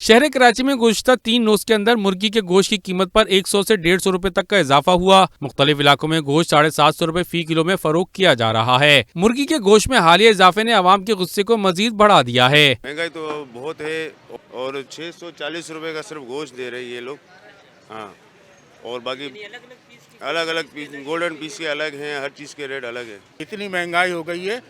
शहर कराची में गुज़श्ता 3 रोज के अंदर मुर्गी के गोश्त की कीमत पर 100 से 150 रुपए तक का इजाफा हुआ। मुख्तलिफ इलाकों में गोश्त 750 रुपए फी किलो में फरोख्त किया जा रहा है। मुर्गी के गोश्त में हालिया इजाफे ने आवाम के गुस्से को मजीद बढ़ा दिया है। महंगाई तो बहुत है और 640 रुपए का सिर्फ गोश्त दे रहे हैं ये लोग। हाँ, और बाकी अलग अलग पीस, गोल्डन पीस के अलग हैं, हर चीज़ के रेट अलग है। इतनी महंगाई हो गई है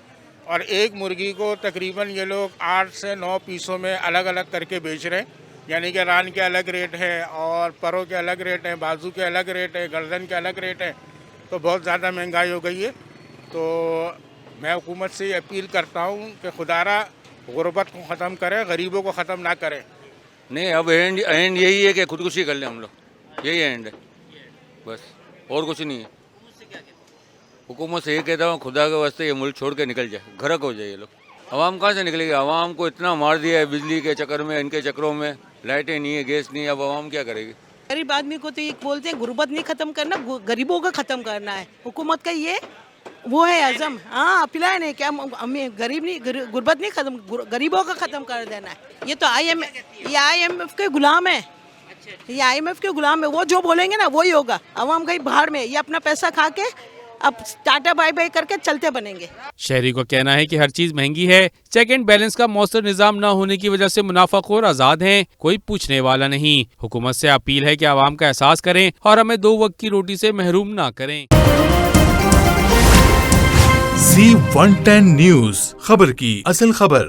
और एक मुर्गी को तकरीबन ये लोग 8 से 9 पीसों में अलग अलग करके बेच रहे हैं। यानी कि रान के अलग रेट है और परों के अलग रेट हैं, बाजू के अलग रेट है, गर्दन के अलग रेट है। तो बहुत ज़्यादा महंगाई हो गई है। तो मैं हुकूमत से अपील करता हूँ कि खुदारा गुर्बत को ख़त्म करे, गरीबों को ख़त्म ना करे। नहीं, अब एंड यही है कि खुदकुशी कर लें हम लोग, यही एंड है बस, और कुछ नहीं है। हुकूमत से ये कहता हूँ खुदा के वास्ते ये मुल्क छोड़ के निकल जाए, घरक हो जाए ये लोग। आवाम कहाँ से निकलेगी? आवाम को इतना मार दिया है बिजली के चक्कर में, इनके चक्करों में, लाइटें नहीं है, गैस नहीं है, अब आवाम क्या करेगी? गरीब आदमी को तो ये बोलते हैं गुर्बत नहीं खत्म करना, गरीबों का खत्म करना है। हुकूमत का ये वो है अज़म। हाँ, प्लान है क्या? हमें गरीब नहीं, गुर्बत नहीं खत्म, गरीबों का खत्म कर देना है। ये तो IMF के गुलाम है, ये IMF के गुलाम है। वो जो बोलेंगे ना वही होगा। आवाम गई बाहर में, ये अपना पैसा खा के अब टाटा बाय बाय करके चलते बनेंगे। शहरी को कहना है कि हर चीज महंगी है। चेक एंड बैलेंस का मौसर निजाम न होने की वजह से मुनाफाखोर आजाद हैं, कोई पूछने वाला नहीं। हुकूमत से अपील है कि आवाम का एहसास करें और हमें 2 वक्त की रोटी से महरूम ना करें। Z110 न्यूज़, खबर की असल खबर।